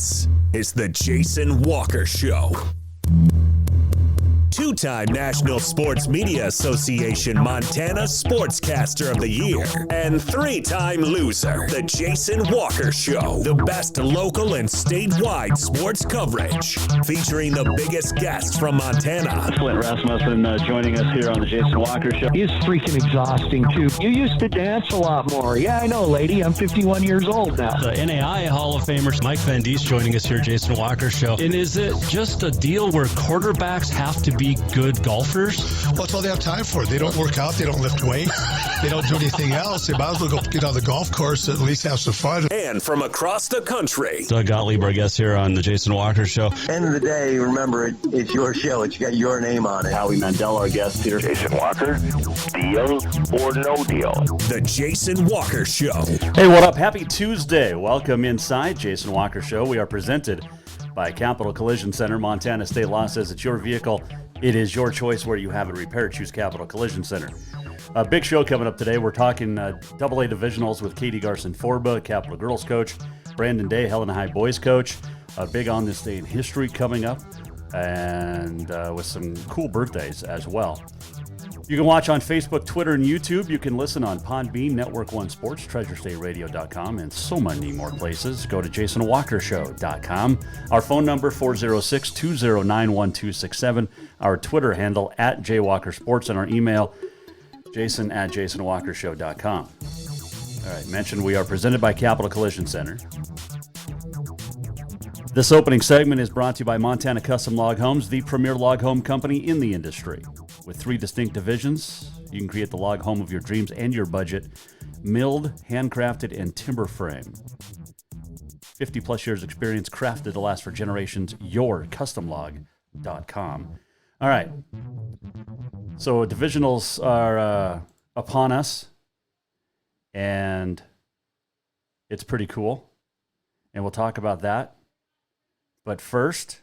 This is the Jason Walker Show. Two-time National Sports Media Association Montana Sportscaster of the Year and three-time loser, the Jason Walker Show. The best local and statewide sports coverage, featuring the biggest guests from Montana. Flint Rasmussen joining us here on the Jason Walker Show. He's freaking exhausting, too. You used to dance a lot more. Yeah, I know, lady. I'm 51 years old now. The NAI Hall of Famer Mike Van Diest joining us here, Jason Walker Show. And is it just a deal where quarterbacks have to be good golfers? Well, that's all they have time for. They don't work out. They don't lift weights. They don't do anything else. They might as well go get on the golf course and at least have some fun. And from across the country, Doug Gottlieb, our guest here on the Jason Walker Show. End of the day, remember, it's your show. It's got your name on it. Howie Mandel, our guest here. Jason Walker, deal or no deal? the Jason Walker Show. Hey, what up? Happy Tuesday. Welcome inside Jason Walker Show. We are presented by Capital Collision Center. Montana State Law says it's your vehicle. It is your choice where you have it repaired. Choose Capital Collision Center. A big show coming up today. We're talking AA divisionals with Katie Garcin-Forba, Capital Girls coach, Brandon Day, Helena High boys coach. Big on this day in history coming up, and with some cool birthdays as well. You can watch on Facebook, Twitter, and YouTube. You can listen on Podbean, Network One Sports, TreasureStateRadio.com, and so many more places. Go to JasonWalkerShow.com. Our phone number, 406-209-1267. Our Twitter handle, @JWalkerSports, and our email, jason@JasonWalkerShow.com. All right, mentioned we are presented by Capital Collision Center. This opening segment is brought to you by Montana Custom Log Homes, the premier log home company in the industry. With three distinct divisions, you can create the log home of your dreams and your budget. Milled, handcrafted, and timber frame. 50-plus years experience crafted to last for generations. YourCustomLog.com. All right. So divisionals are upon us, and it's pretty cool. And we'll talk about that. But first,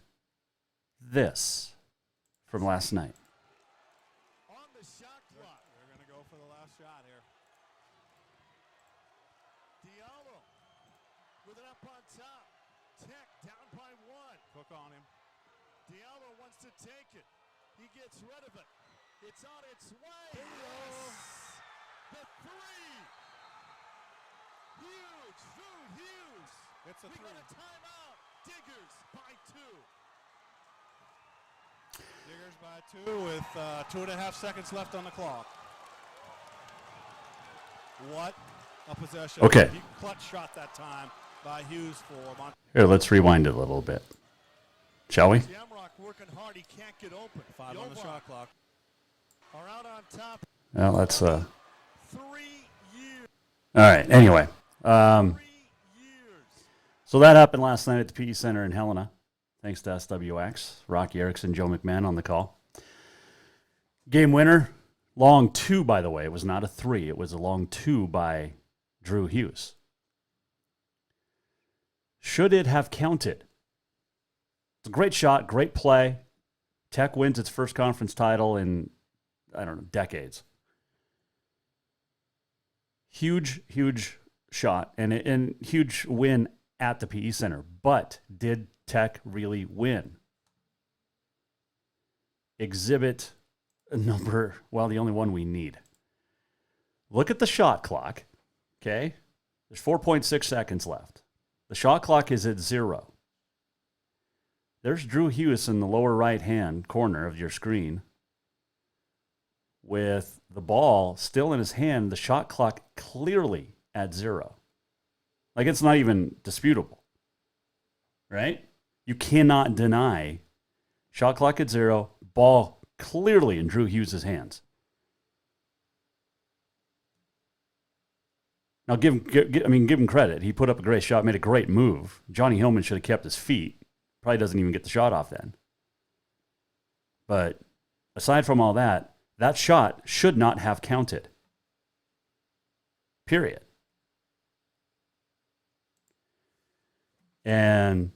this from last night. On the shot clock. They're going to go for the last shot here. Diallo with it up on top. Tech down by one. Cook on him. Diallo wants to take it. He gets rid of it. It's on its way. Yes. The three. Huge. Drew Hughes. It's a three. We got a timeout. Diggers by two. Diggers by two with 2.5 seconds left on the clock. What a possession. Okay. He clutch shot that time by Hughes for Montana. Here, let's rewind it a little bit. Shall we? Shamrock working hard. He can't get open. 5 on the shot clock. Are out on top. Well, that's 3 years. all right. Anyway, 3 years. so that happened last night at the PE Center in Helena. Thanks to SWX, Rocky Erickson, Joe McMahon on the call. Game winner, long two, by the way. It was not a three. It was a long two by Drew Hughes. Should it have counted? It's a great shot, great play. Tech wins its first conference title in, I don't know, decades. Huge, huge shot and huge win at the PE Center. But did Tech really win? Exhibit number, well, the only one we need. Look at the shot clock, okay? There's 4.6 seconds left. The shot clock is at 0. There's Drew Hughes in the lower right-hand corner of your screen with the ball still in his hand, the shot clock clearly at 0. Like, it's not even disputable, right? You cannot deny shot clock at 0, ball clearly in Drew Hughes' hands. Now, give him credit. He put up a great shot, made a great move. Johnny Hillman should have kept his feet. Probably doesn't even get the shot off then. But aside from all that, that shot should not have counted. Period. And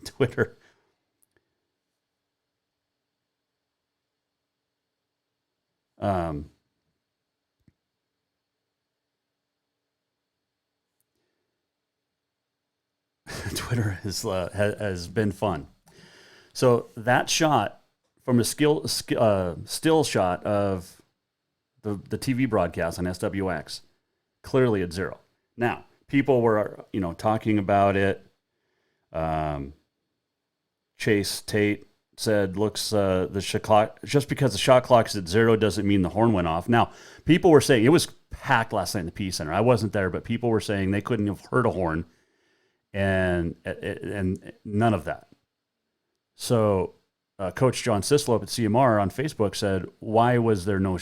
Twitter. Twitter has been fun. So that shot from a still shot of the TV broadcast on SWX, clearly at 0. Now, people were, talking about it. Chase Tate said, looks, the shot clock, just because the shot clock's at 0 doesn't mean the horn went off. Now, people were saying, it was packed last night in the P Center. I wasn't there, but people were saying they couldn't have heard a horn and none of that. So Coach John Sislope at CMR on Facebook said, why was there no,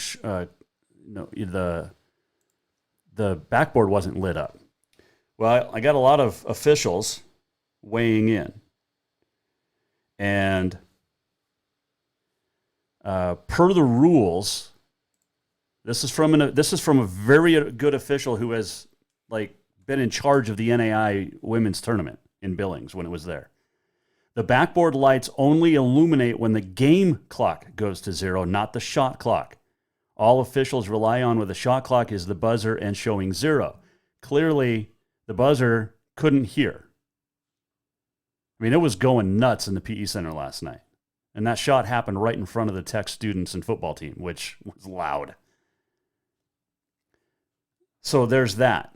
the backboard wasn't lit up? Well, I got a lot of officials weighing in. And per the rules, this is from a very good official who has been in charge of the NAI women's tournament in Billings when it was there. The backboard lights only illuminate when the game clock goes to 0, not the shot clock. All officials rely on with the shot clock is the buzzer and showing 0. Clearly, the buzzer couldn't hear. I mean, it was going nuts in the PE Center last night. And that shot happened right in front of the Tech students and football team, which was loud. So there's that.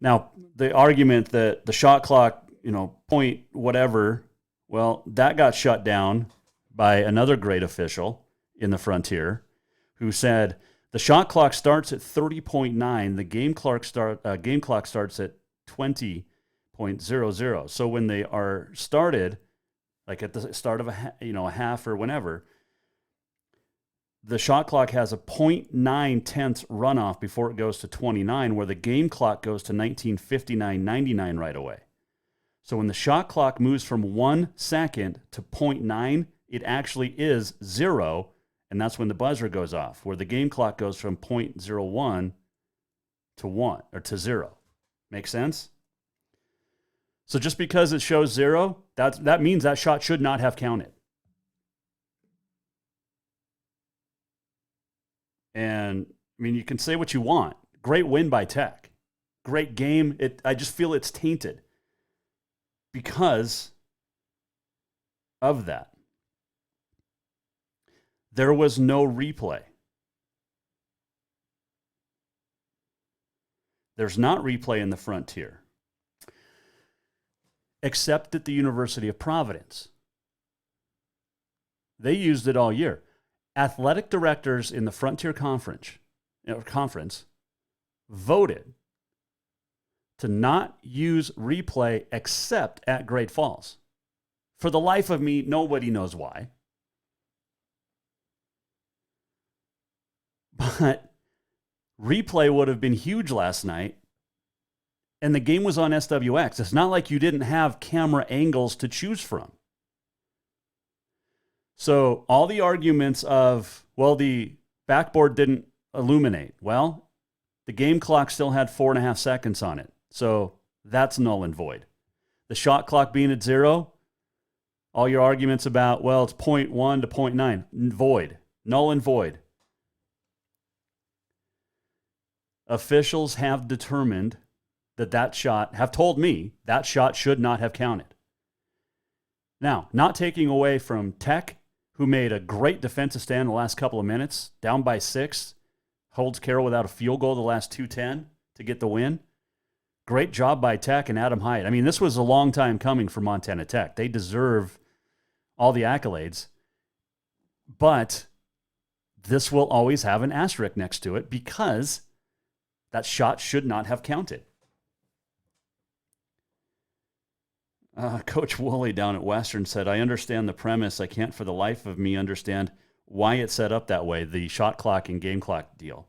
Now, the argument that the shot clock, point whatever, well, that got shut down by another great official in the Frontier who said the shot clock starts at 30.9. The game clock starts at 20.00. So when they are started, like at the start of a half or whenever, the shot clock has a 0.9 tenths runoff before it goes to 29, where the game clock goes to 19:59.99 right away. So when the shot clock moves from 1 second to 0.9, it actually is 0, and that's when the buzzer goes off, where the game clock goes from 0.01 to 1 or to 0. Make sense? So just because it shows 0, that means that shot should not have counted. And I mean, you can say what you want. Great win by Tech. Great game. I just feel it's tainted because of that. There was no replay. There's not replay in the Frontier, except at the University of Providence. They used it all year. Athletic directors in the Frontier Conference voted to not use replay except at Great Falls. For the life of me, nobody knows why. But replay would have been huge last night, and the game was on SWX. It's not like you didn't have camera angles to choose from. So all the arguments of, well, the backboard didn't illuminate. Well, the game clock still had 4.5 seconds on it. So that's null and void. The shot clock being at 0, all your arguments about, well, it's 0.1 to 0.9, void, null and void. Officials have determined that shot, have told me that shot should not have counted. Now, not taking away from Tech, who made a great defensive stand in the last couple of minutes, down by 6, holds Carroll without a field goal the last 2:10 to get the win. Great job by Tech and Adam Hyatt. I mean, this was a long time coming for Montana Tech. They deserve all the accolades. But this will always have an asterisk next to it because that shot should not have counted. Coach Woolley down at Western said, I understand the premise. I can't for the life of me understand why it's set up that way, the shot clock and game clock deal.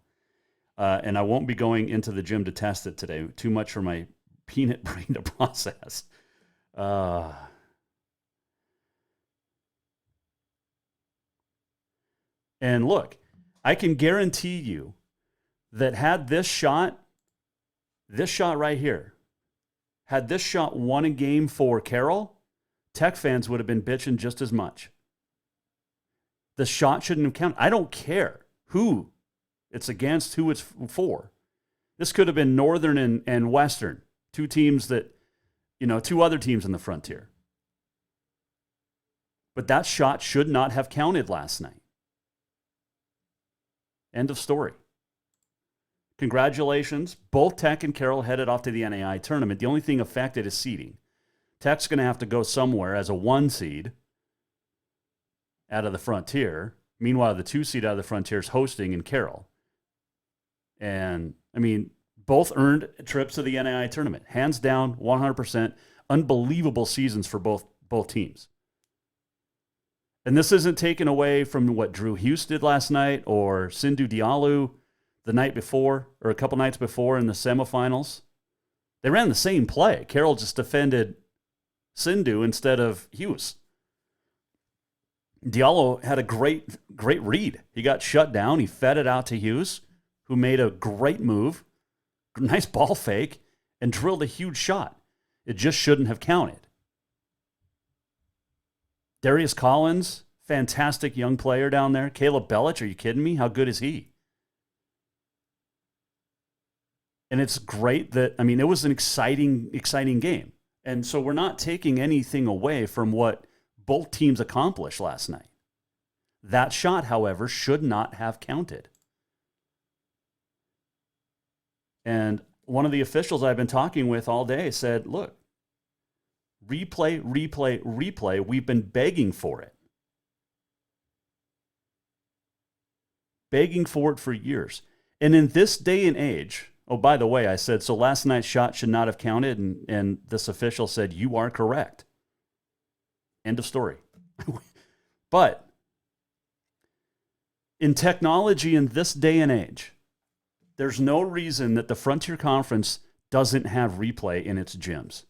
And I won't be going into the gym to test it today. Too much for my peanut brain to process. And look, I can guarantee you that had this shot right here, had this shot won a game for Carroll, Tech fans would have been bitching just as much. The shot shouldn't have counted. I don't care who it's against, who it's for. This could have been Northern and Western, two teams that two other teams in the Frontier. But that shot should not have counted last night. End of story. Congratulations. Both Tech and Carroll headed off to the NAI tournament. The only thing affected is seeding. Tech's going to have to go somewhere as a 1 seed out of the Frontier. Meanwhile, the 2 seed out of the Frontier is hosting in Carroll. And, both earned trips to the NAI tournament. Hands down, 100%. Unbelievable seasons for both teams. And this isn't taken away from what Drew Hughes did last night or Sindhu Diallo the night before or a couple nights before in the semifinals. They ran the same play. Carroll just defended Sindhu instead of Hughes. Diallo had a great read. He got shut down. He fed it out to Hughes, who made a great move, nice ball fake, and drilled a huge shot. It just shouldn't have counted. Darius Collins, fantastic young player down there. Caleb Bellich, are you kidding me? How good is he? And it's great that, it was an exciting game. And so we're not taking anything away from what both teams accomplished last night. That shot, however, should not have counted. And one of the officials I've been talking with all day said, look, replay. We've been begging for it. Begging for it for years. And in this day and age, oh, by the way, I said, so last night's shot should not have counted, and this official said, you are correct. End of story. But in technology in this day and age, there's no reason that the Frontier Conference doesn't have replay in its gyms.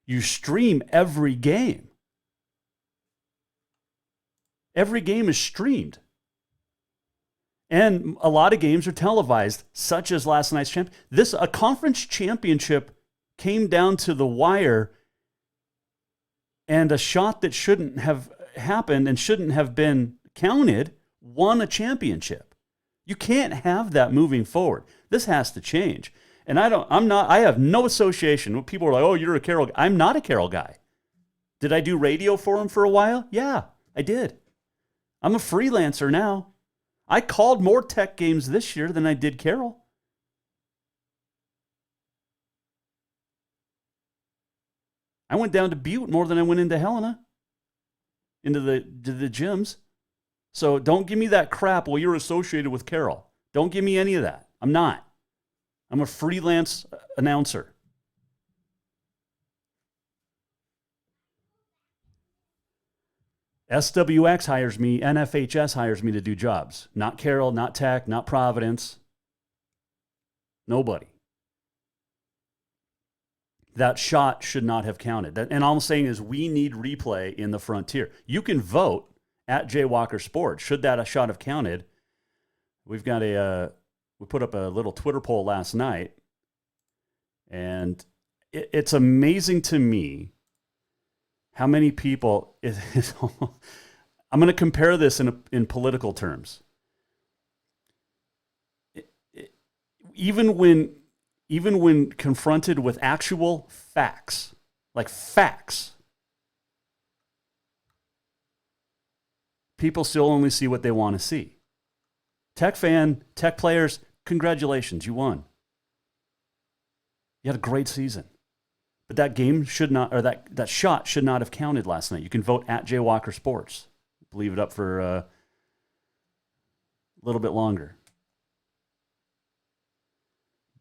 You stream every game. Every game is streamed. And a lot of games are televised, such as last night's championship. A conference championship came down to the wire, and a shot that shouldn't have happened and shouldn't have been counted won a championship. You can't have that moving forward. This has to change. And I have no association. When people are like, oh, you're a Carroll guy. I'm not a Carroll guy. Did I do radio for him for a while? Yeah, I did. I'm a freelancer now. I called more Tech games this year than I did Carroll. I went down to Butte more than I went into Helena, into the gyms. So don't give me that crap, well, you're associated with Carroll. Don't give me any of that. I'm not. I'm a freelance announcer. SWX hires me, NFHS hires me to do jobs. Not Carroll, not Tech, not Providence. Nobody. That shot should not have counted. And all I'm saying is we need replay in the Frontier. You can vote at Jay Walker Sports. Should that shot have counted? We've got we put up a little Twitter poll last night, and it's amazing to me how many people. I'm going to compare this in political terms. Even when confronted with actual facts, like facts, people still only see what they want to see. Tech players, congratulations, you won. You had a great season. But that game should not, or that shot should not have counted last night. You can vote at Jay Walker Sports. Leave it up for a little bit longer.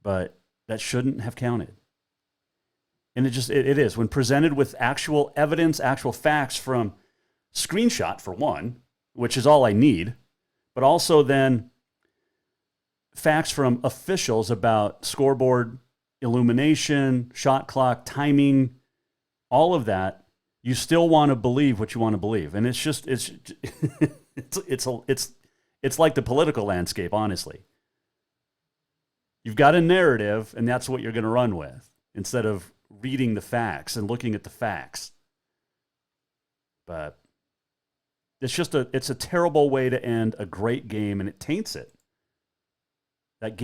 But that shouldn't have counted. And it is. When presented with actual evidence, actual facts from screenshot, for one, which is all I need, but also then facts from officials about scoreboard, illumination, shot clock, timing, all of that, you still want to believe what you want to believe. And it's like the political landscape, honestly. You've got a narrative, and that's what you're going to run with, instead of reading the facts and looking at the facts. But it's a terrible way to end a great game, and it taints it. That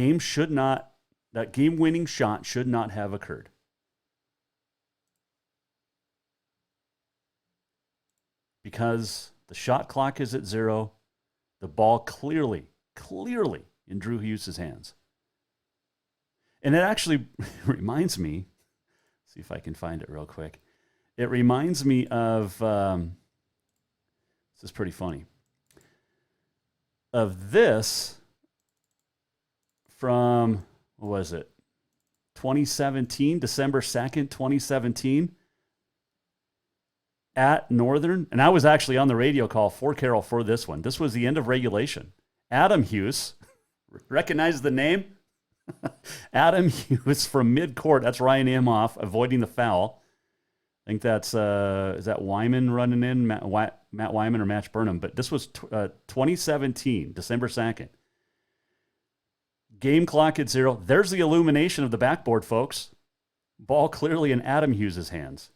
That game-winning shot should not have occurred. Because the shot clock is at 0. The ball clearly in Drew Hughes' hands. And it actually reminds me, see if I can find it real quick. It reminds me of, this is pretty funny, of this from, what was it, 2017, December 2nd, 2017, at Northern. And I was actually on the radio call for Carroll for this one. This was the end of regulation. Adam Hughes, recognize the name? Adam Hughes from midcourt. That's Ryan Imhoff avoiding the foul. I think that's, is that Wyman running in? Matt Wyman or Match Burnham. But this was 2017, December 2nd. Game clock at 0. There's the illumination of the backboard, folks. Ball clearly in Adam Hughes' hands.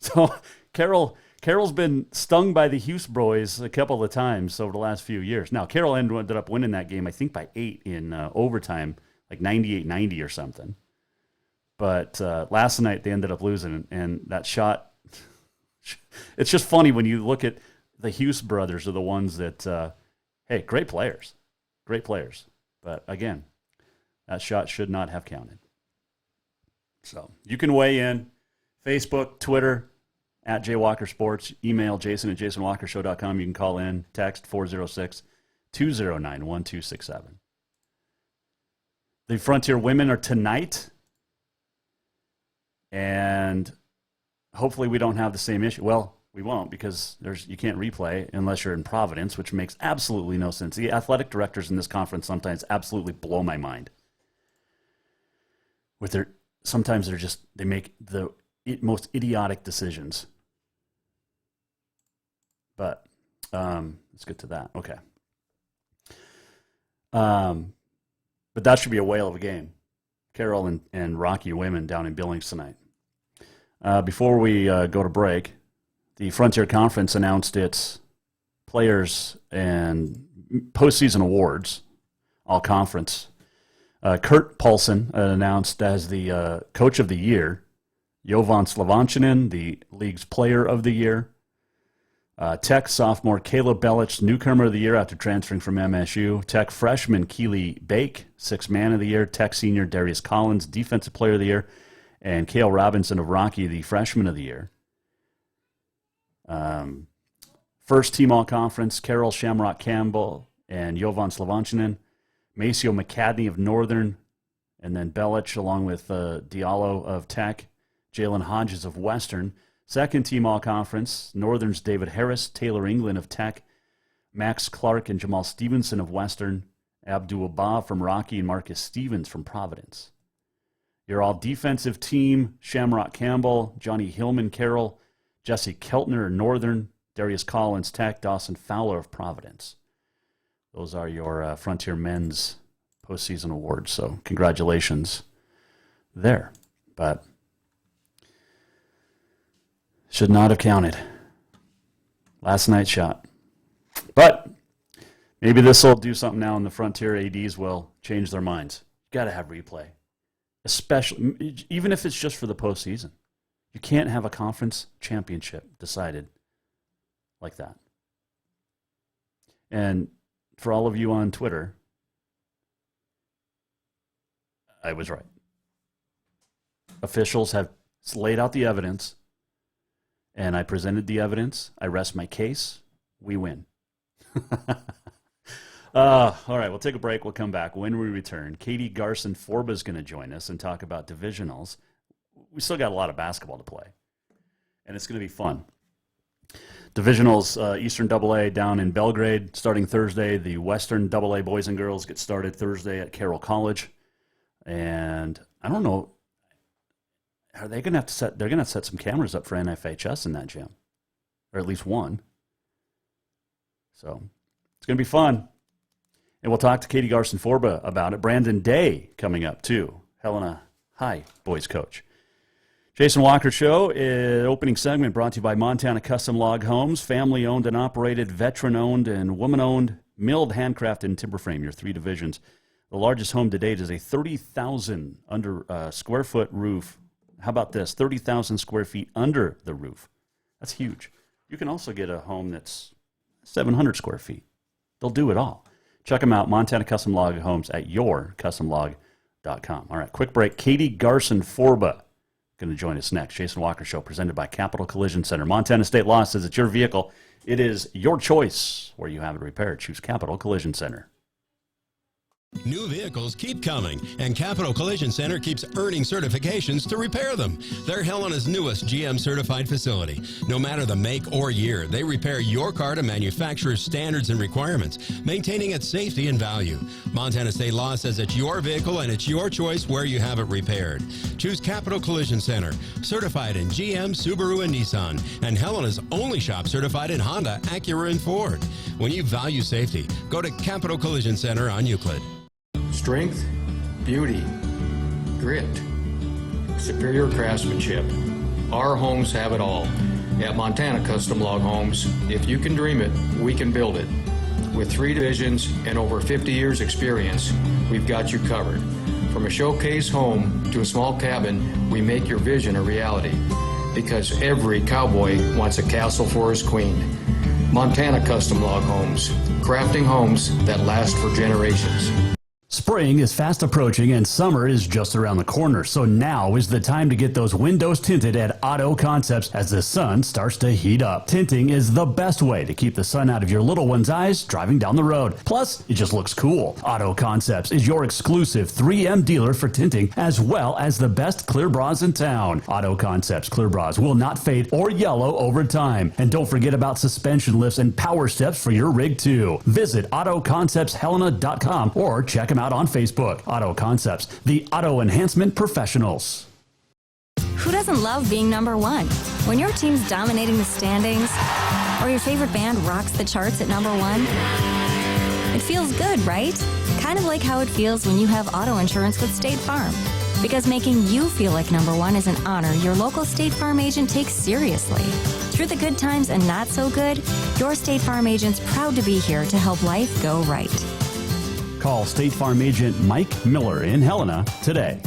So Carroll's been stung by the Hughes boys a couple of times over the last few years. Now, Carroll ended up winning that game, I think, by 8 in overtime, like 98-90 or something. But last night they ended up losing, and that shot, it's just funny when you look at the Hughes brothers are the ones that, hey, great players. But again, that shot should not have counted. So you can weigh in. Facebook, Twitter, at JWalkerSports. Email Jason at JasonWalkerShow.com. You can call in, text 406-209-1267. The Frontier women are tonight, and hopefully we don't have the same issue. Well, we won't, because you can't replay unless you're in Providence, which makes absolutely no sense. The athletic directors in this conference sometimes absolutely blow my mind. Sometimes they make the most idiotic decisions. But let's get to that. Okay. But that should be a whale of a game. Carroll and Rocky women down in Billings tonight. Before we go to break, the Frontier Conference announced its players and postseason awards, all conference. Kurt Paulson announced as the Coach of the Year. Jovan Slovanchinin, the league's Player of the Year. Tech sophomore Caleb Belich, Newcomer of the Year after transferring from MSU. Tech freshman Keely Bake, Sixth Man of the Year. Tech senior Darius Collins, Defensive Player of the Year. And Cale Robinson of Rocky, the Freshman of the Year. First team all-conference, Carroll Shamrock Campbell and Jovan Slovanchinin. Maceo McCadney of Northern, and then Belich along with Diallo of Tech. Jalen Hodges of Western. Second team all-conference, Northern's David Harris, Taylor England of Tech, Max Clark and Jamal Stevenson of Western, Abdul Ba from Rocky, and Marcus Stevens from Providence. Your all-defensive team, Shamrock Campbell, Johnny Hillman Carroll, Jesse Keltner Northern, Darius Collins Tech, Dawson Fowler of Providence. Those are your Frontier men's postseason awards, so congratulations there. But should not have counted. Last night's shot. But maybe this will do something now, and the Frontier ADs will change their minds. You got to have replay, especially even if it's just for the postseason. You can't have a conference championship decided like that. And for all of you on Twitter, I was right. Officials have laid out the evidence, and I presented the evidence. I rest my case. We win. All right, we'll take a break. We'll come back. When we return, Katie Garcin-Forba is going to join us and talk about divisionals. We still got a lot of basketball to play, and it's going to be fun. Divisionals, Eastern AA down in Belgrade, starting Thursday. The Western AA boys and girls get started Thursday at Carroll College. And I don't know, are they going to have to set? They're going to set some cameras up for NFHS in that gym, or at least one. So it's going to be fun. And we'll talk to Katie Garcin-Forba about it. Brandon Day coming up too. Helena High boys coach. Jason Walker Show, opening segment brought to you by Montana Custom Log Homes, family-owned and operated, veteran-owned and woman-owned, milled, handcrafted, and timber frame, your three divisions The largest home to date is a 30,000 square foot roof. How about this? 30,000 square feet under the roof. That's huge. You can also get a home that's 700 square feet. They'll do it all. Check them out, Montana Custom Log Homes at yourcustomlog.com. All right, quick break. Katie Garcin-Forba going to join us next. Jason Walker Show presented by Capital Collision Center. Montana State Law says it's your vehicle. It is your choice where you have it repaired. Choose Capital Collision Center. New vehicles keep coming, and Capital Collision Center keeps earning certifications to repair them. They're Helena's newest GM-certified facility. No matter the make or year, they repair your car to manufacturer's standards and requirements, maintaining its safety and value. Montana State Law says it's your vehicle, and it's your choice where you have it repaired. Choose Capital Collision Center, certified in GM, Subaru, and Nissan, and Helena's only shop certified in Honda, Acura, and Ford. When you value safety, go to Capital Collision Center on Euclid. Strength, beauty, grit, superior craftsmanship. Our homes have it all. At Montana Custom Log Homes, if you can dream it, we can build it. With 3 divisions and over 50 years experience, we've got you covered. From a showcase home to a small cabin, we make your vision a reality. Because every cowboy wants a castle for his queen. Montana Custom Log Homes, crafting homes that last for generations. Spring is fast approaching and summer is just around the corner, so now is the time to get those windows tinted at Auto Concepts as the sun starts to heat up. Tinting is the best way to keep the sun out of your little one's eyes driving down the road. Plus, it just looks cool. Auto Concepts is your exclusive 3M dealer for tinting as well as the best clear bras in town. Auto Concepts clear bras will not fade or yellow over time. And don't forget about suspension lifts and power steps for your rig too. Visit AutoConceptsHelena.com or check them out on Facebook. Auto Concepts, the auto enhancement professionals. Who doesn't love being number one? When your team's dominating the standings, or your favorite band rocks the charts at number one, it feels good, right? Kind of like how it feels when you have auto insurance with State Farm. Because making you feel like number one is an honor your local State Farm agent takes seriously. Through the good times and not so good, your State Farm agent's proud to be here to help life go right. Call State Farm agent Mike Miller in Helena today.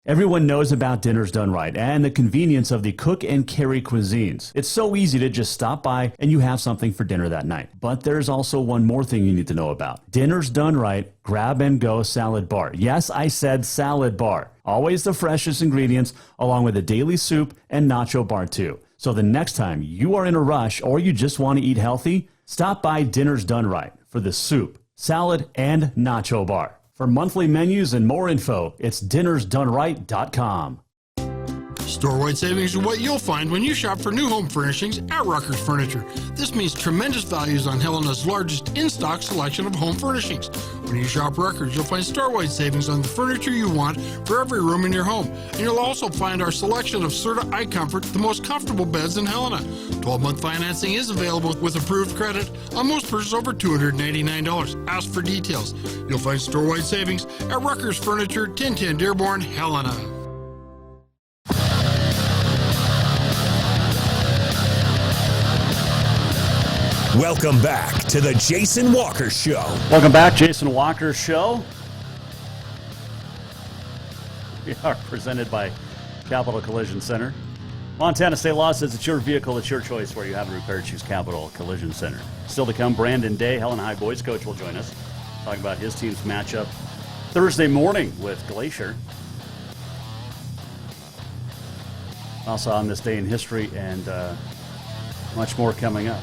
Everyone knows about Dinners Done Right and the convenience of the cook and carry cuisines. It's so easy to just stop by and you have something for dinner that night. But there's also one more thing you need to know about. Dinners Done Right Grab and Go Salad Bar. Yes, I said salad bar. Always the freshest ingredients along with a daily soup and nacho bar too. So the next time you are in a rush or you just want to eat healthy, stop by Dinners Done Right for the soup, salad, and nacho bar. For monthly menus and more info, it's dinnersdoneright.com. Store-wide savings are what you'll find when you shop for new home furnishings at Rucker's Furniture. This means tremendous values on Helena's largest in-stock selection of home furnishings. When you shop Rucker's, you'll find store-wide savings on the furniture you want for every room in your home. And you'll also find our selection of Serta iComfort, the most comfortable beds in Helena. 12-month financing is available with approved credit on most purchases over $299. Ask for details. You'll find store-wide savings at Rucker's Furniture, 1010 Dearborn, Helena. Welcome back to the Jason Walker Show. Welcome back, Jason Walker Show. We are presented by Capital Collision Center. Montana State Law says it's your vehicle, it's your choice where you have it repaired. Choose Capital Collision Center. Still to come, Brandon Day, Helena High boys coach, will join us. Talking about his team's matchup Thursday morning with Glacier. Also on this day in history and much more coming up.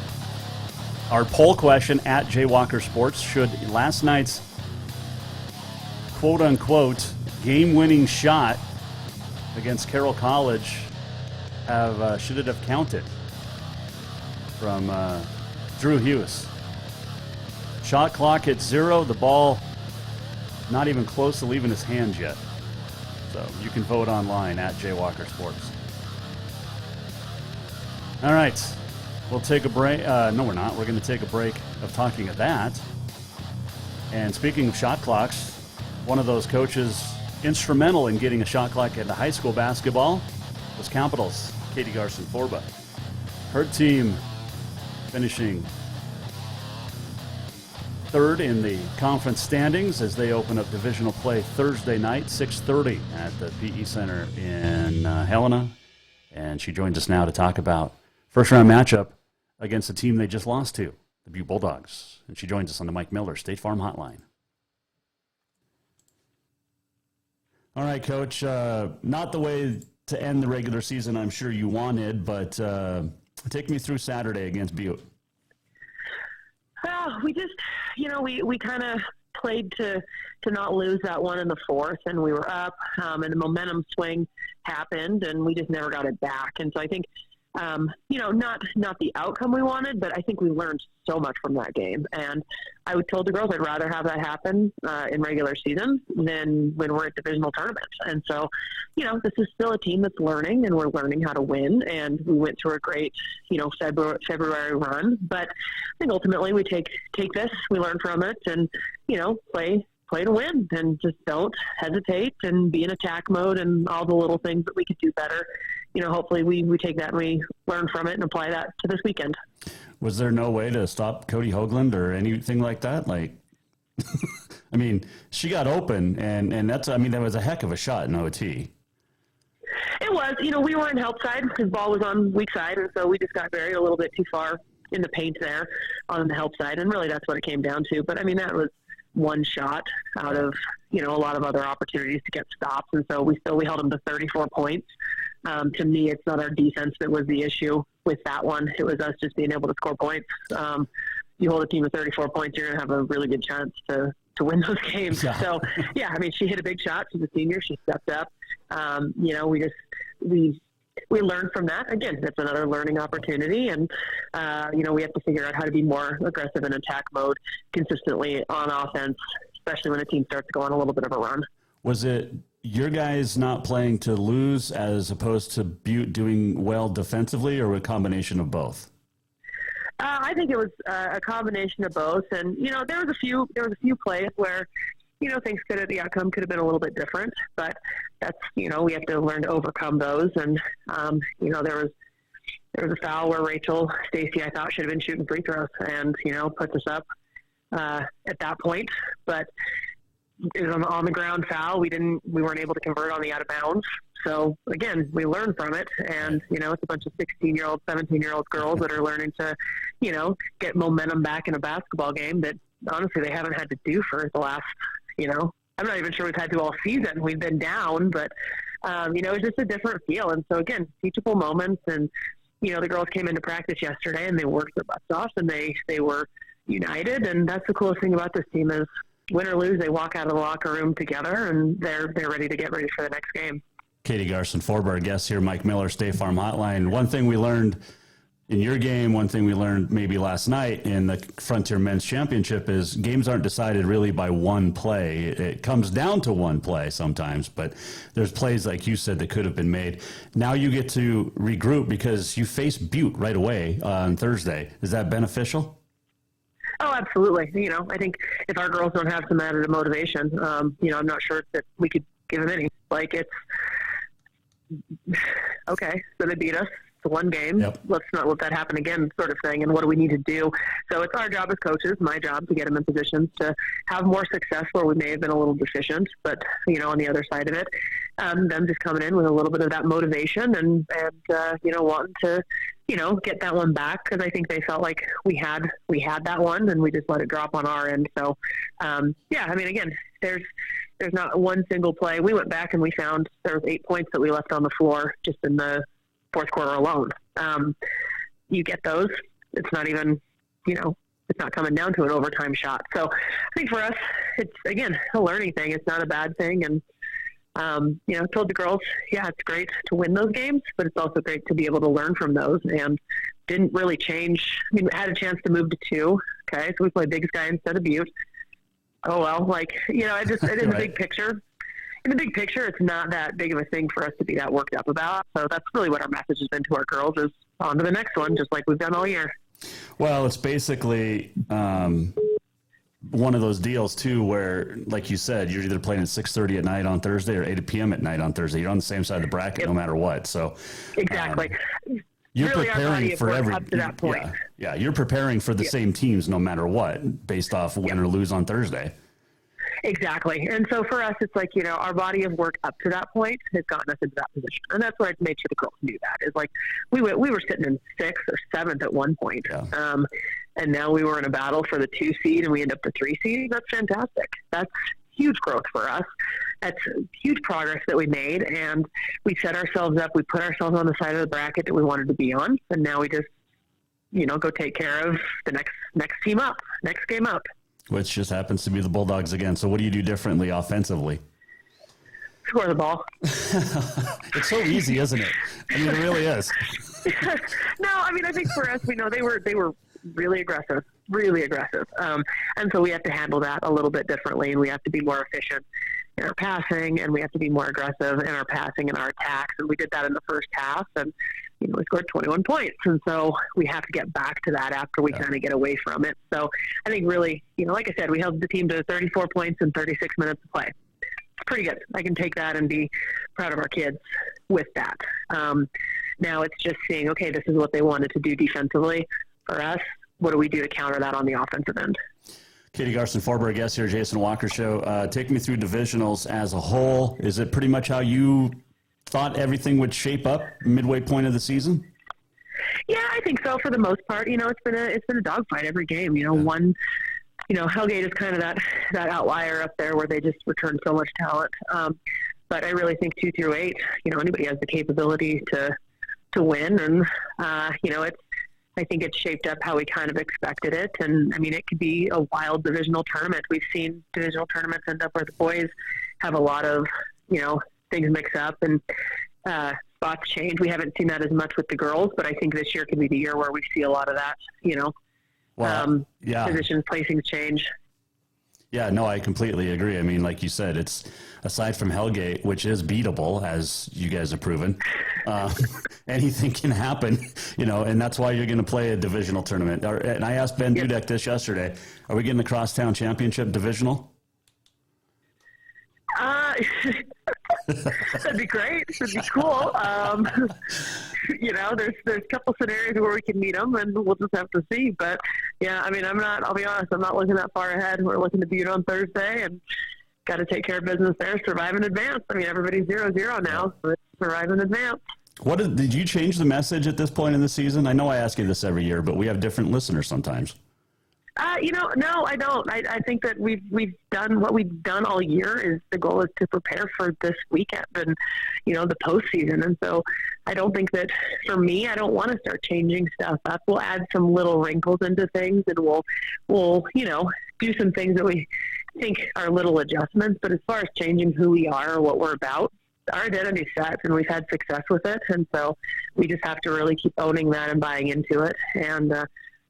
Our poll question at Jay Walker Sports: should last night's quote-unquote game-winning shot against Carroll College should it have counted? From Drew Hughes. Shot clock at 0. The ball not even close to leaving his hands yet. So you can vote online at Jay Walker Sports. All right. We'll take a break. No, we're not. We're going to take a break of talking of that. And speaking of shot clocks, one of those coaches instrumental in getting a shot clock into high school basketball was Capital's Katie Garcin-Forba. Her team finishing third in the conference standings as they open up divisional play Thursday night, 6:30 at the PE Center in Helena. And she joins us now to talk about first-round matchup against the team they just lost to, the Butte Bulldogs. And she joins us on the Mike Miller State Farm Hotline. All right, Coach. Not the way to end the regular season I'm sure you wanted, but take me through Saturday against Butte. Well, we just, we kind of played to not lose that one in the fourth, and we were up, and the momentum swing happened, and we just never got it back. And so I think, not the outcome we wanted, but I think we learned so much from that game. And I told the girls I'd rather have that happen in regular season than when we're at divisional tournaments. And so, this is still a team that's learning, and we're learning how to win. And we went through a great, February run. But I think ultimately we take this, we learn from it, and play to win, and just don't hesitate and be in attack mode and all the little things that we could do better. Hopefully we take that and we learn from it and apply that to this weekend. Was there no way to stop Cody Hoagland or anything like that? I mean, she got open and that was a heck of a shot in OT. It was, we were in help side. His ball was on weak side. And so we just got buried a little bit too far in the paint there on the help side. And really that's what it came down to. But that was one shot out of, a lot of other opportunities to get stops. And so we held them to 34 points. To me, it's not our defense that was the issue with that one. It was us just being able to score points. You hold a team with 34 points, you're going to have a really good chance to win those games. Yeah. So, she hit a big shot. She's a senior. She stepped up. We learned from that. Again, that's another learning opportunity. And, we have to figure out how to be more aggressive in attack mode consistently on offense, especially when a team starts to go on a little bit of a run. Was it your guys not playing to lose as opposed to Butte doing well defensively, or a combination of both? I think it was a combination of both. And, there was a few plays where, the outcome could have been a little bit different, but that's, we have to learn to overcome those. And, there was a foul where Rachel Stacy, I thought, should have been shooting free throws and, puts us up at that point. But it was an on the ground foul. We weren't able to convert on the out of bounds. So again, we learned from it, and it's a bunch of 16-year-old, 17-year-old girls that are learning to, get momentum back in a basketball game that honestly they haven't had to do for the last, I'm not even sure we've had to all season. We've been down, but it's just a different feel. And so again, teachable moments, and the girls came into practice yesterday and they worked their butts off, and they were united. And that's the coolest thing about this team is, win or lose, they walk out of the locker room together, and they're ready to get ready for the next game. Katie Garcin-Forba, our guest here, Mike Miller, State Farm Hotline. One thing we learned in your game, one thing we learned maybe last night in the Frontier Men's Championship is games aren't decided really by one play. It comes down to one play sometimes, but there's plays, like you said, that could have been made. Now you get to regroup because you face Butte right away on Thursday. Is that beneficial? Oh, absolutely. I think if our girls don't have some added motivation, I'm not sure that we could give them any. It's okay, so they beat us. It's one game. Yep. Let's not let that happen again, sort of thing. And what do we need to do? So it's our job as coaches, my job, to get them in positions to have more success where we may have been a little deficient. But, on the other side of it, them just coming in with a little bit of that motivation and wanting to, get that one back, because I think they felt like we had that one and we just let it drop on our end. So, again, there's not one single play. We went back and we found there was 8 points that we left on the floor just in the fourth quarter alone. You get those. It's not even, it's not coming down to an overtime shot. So I think for us, it's, again, a learning thing. It's not a bad thing. And, told the girls, it's great to win those games, but it's also great to be able to learn from those, and didn't really change. Had a chance to move to 2. Okay. So we played Big Sky instead of Butte. Oh, well, it is right. In the big picture. In the big picture, it's not that big of a thing for us to be that worked up about. So that's really what our message has been to our girls, is on to the next one, just like we've done all year. Well, it's basically one of those deals, too, where, like you said, you're either playing at 6:30 at night on Thursday or 8 p.m. at night on Thursday. You're on the same side of the bracket no matter what. So exactly. You're really preparing for every up to that point. Yeah, you're preparing for the same teams no matter what, based off win or lose on Thursday. Exactly. And so for us, it's like, our body of work up to that point has gotten us into that position. And that's what I made sure the girls knew that. Is like we were sitting in 6th or 7th at one point. Yeah. And now we were in a battle for the 2 seed and we end up the 3 seed. That's fantastic. That's huge growth for us. That's huge progress that we made. And we set ourselves up. We put ourselves on the side of the bracket that we wanted to be on. And now we just, go take care of the next team up, next game up. Which just happens to be the Bulldogs again. So what do you do differently offensively? Score the ball. It's so easy, isn't it? I mean, it really is. No, I mean, I think for us, we know they were really aggressive. And so we have to handle that a little bit differently, and we have to be more efficient in our passing, and we have to be more aggressive in our passing and our attacks. And we did that in the first half, and we scored 21 points. And so we have to get back to that after we kind of get away from it. So I think really, like I said, we held the team to 34 points in 36 minutes of play. It's pretty good. I can take that and be proud of our kids with that. Now it's just seeing, okay, this is what they wanted to do defensively. For us, what do we do to counter that on the offensive end? Katie Garcin-Forba, our guest here, Jason Walker Show. Take me through divisionals as a whole. Is it pretty much how you thought everything would shape up midway point of the season? Yeah, I think so for the most part. It's been a dogfight every game. One, Hellgate is kind of that outlier up there where they just return so much talent. But I really think 2 through 8, anybody has the capability to win, and I think it's shaped up how we kind of expected it. And I mean, it could be a wild divisional tournament. We've seen divisional tournaments end up where the boys have a lot of, things mix up and spots change. We haven't seen that as much with the girls, but I think this year could be the year where we see a lot of that, positions, placings change. Yeah, no, I completely agree. I mean, like you said, it's aside from Hellgate, which is beatable, as you guys have proven, anything can happen, and that's why you're going to play a divisional tournament. And I asked Ben Dudek this yesterday, are we getting the Crosstown Championship divisional? That'd be great. That'd be cool. There's a couple scenarios where we can meet them, and we'll just have to see. But yeah, I mean, I'll be honest, I'm not looking that far ahead. We're looking to beat on Thursday, and got to take care of business there. Survive in advance. I mean, everybody's 0-0 now, so it's survive in advance. Did you change the message at this point in the season? I know I ask you this every year, but we have different listeners sometimes. No, I don't. I think that we've done what we've done all year. Is the goal is to prepare for this weekend and, the postseason. And so I don't think that for me, I don't want to start changing stuff up. We'll add some little wrinkles into things, and we'll do some things that we think are little adjustments. But as far as changing who we are or what we're about, our identity's set, and we've had success with it. And so we just have to really keep owning that and buying into it. And,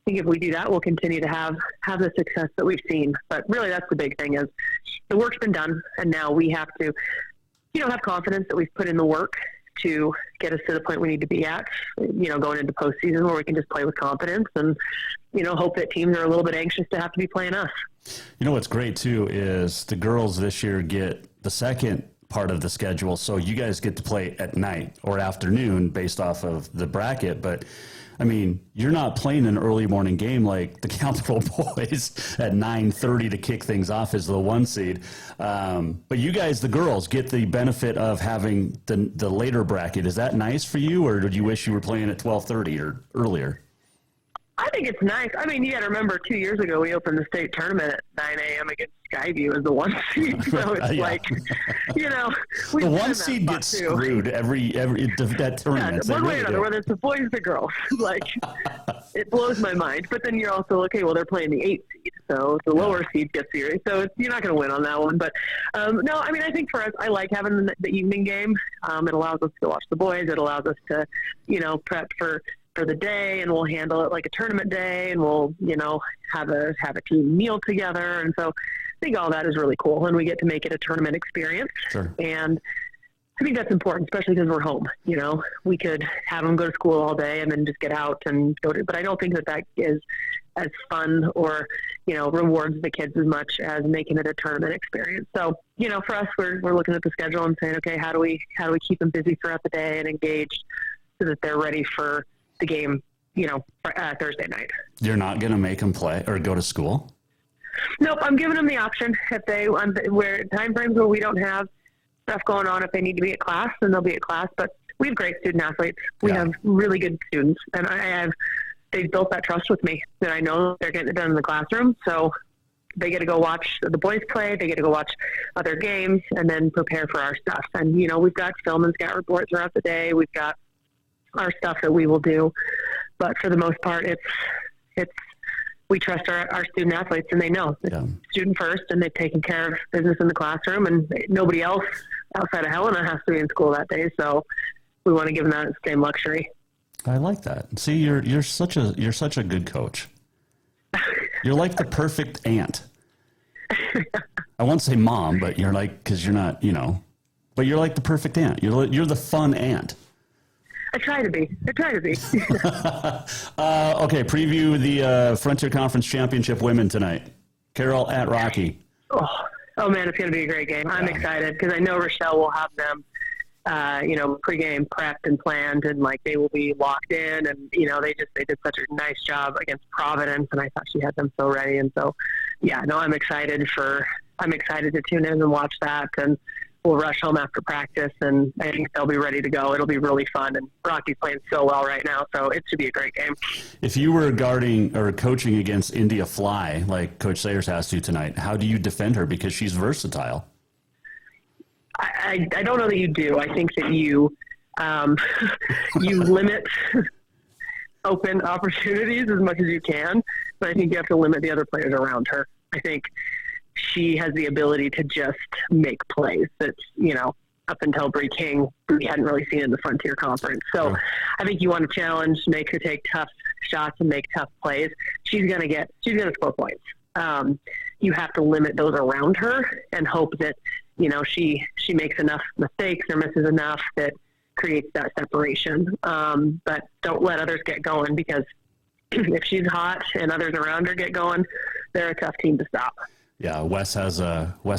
I think if we do that, we'll continue to have the success that we've seen. But really, that's the big thing is the work's been done, and now we have to, have confidence that we've put in the work to get us to the point we need to be at, going into postseason where we can just play with confidence and, hope that teams are a little bit anxious to have to be playing us. What's great, too, is the girls this year get the second part of the schedule, so you guys get to play at night or afternoon based off of the bracket, but I mean, you're not playing an early morning game like the Capital Boys at 9:30 to kick things off as the 1 seed. But you guys, the girls, get the benefit of having the later bracket. Is that nice for you, or did you wish you were playing at 12:30 or earlier? I think it's nice. I mean, you got to remember 2 years ago we opened the state tournament at 9 a.m. against Skyview as the 1 seed. So it's like, the 1 seed gets screwed every that tournament. Yeah, one way or another, whether it's the boys or the girls. Like, it blows my mind. But then you're also, okay, well, they're playing the 8 seed, so the lower seed gets serious. So you're not going to win on that one. But, no, I mean, I think for us, I like having the evening game. It allows us to watch the boys. It allows us to, prep for the day, and we'll handle it like a tournament day, and we'll, have a team meal together. And so I think all that is really cool, and we get to make it a tournament experience. Sure. And I think that's important, especially because we're home. We could have them go to school all day and then just get out and go to, but I don't think that is as fun or, rewards the kids as much as making it a tournament experience. So, for us, we're looking at the schedule and saying, okay, how do we keep them busy throughout the day and engaged so that they're ready for the game, Thursday night. You're not going to make them play or go to school? Nope, I'm giving them the option. If they where time frames where we don't have stuff going on, if they need to be at class, then they'll be at class. But we have great student athletes. We have really good students, and they've built that trust with me that I know they're getting it done in the classroom. So they get to go watch the boys play. They get to go watch other games and then prepare for our stuff. And, we've got film and scout reports throughout the day. We've got our stuff that we will do. But for the most part, we trust our student athletes, and they know it's student first, and they've taken care of business in the classroom, and nobody else outside of Helena has to be in school that day. So we want to give them that same luxury. I like that. See, you're such a good coach. You're like the perfect aunt. I won't say mom, but you're like, because you're not, but you're like the perfect aunt. You're the fun aunt. I try to be. Okay, preview the Frontier Conference Championship women tonight. Carroll at Rocky. Oh man, it's going to be a great game. I'm excited because I know Rochelle will have them, pregame prepped and planned, and they will be locked in. And they did such a nice job against Providence, and I thought she had them so ready. And so, I'm excited to tune in and watch that, and we'll rush home after practice, and I think they'll be ready to go. It'll be really fun, and Rocky's playing so well right now, so it should be a great game. If you were guarding or coaching against India Fly, like Coach Sayers has to tonight, how do you defend her? Because she's versatile. I don't know that you do. I think that you limit open opportunities as much as you can, but I think you have to limit the other players around her. I think she has the ability to just make plays that's, up until Bree King, we hadn't really seen in the Frontier Conference. So I think you want to challenge, make her take tough shots and make tough plays. She's going to score points. You have to limit those around her and hope that, she makes enough mistakes or misses enough that creates that separation. But don't let others get going, because if she's hot and others around her get going, they're a tough team to stop. Yeah, Wes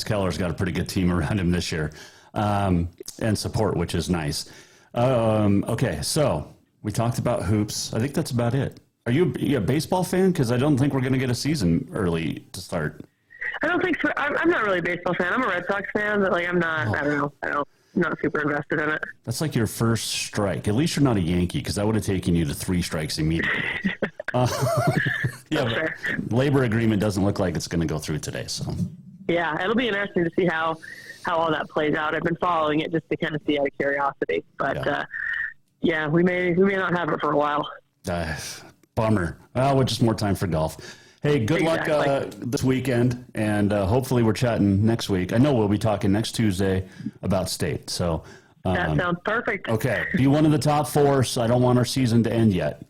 Keller's got a pretty good team around him this year, and support, which is nice. Okay, so we talked about hoops. I think that's about it. Are you a baseball fan? Because I don't think we're going to get a season early to start. I don't think so. I'm not really a baseball fan. I'm a Red Sox fan, but I'm not. I don't know. I'm not super invested in it. That's like your first strike. At least you're not a Yankee, because that would have taken you to 3 strikes immediately. Sure. Labor agreement doesn't look like it's going to go through today. So yeah, it'll be interesting to see how all that plays out. I've been following it just to kind of see out of curiosity, but we may not have it for a while. Bummer. Well, just more time for golf. Hey, good luck this weekend, and hopefully we're chatting next week. I know we'll be talking next Tuesday about state. So that sounds perfect. Okay, be one of the top 4, so I don't want our season to end yet.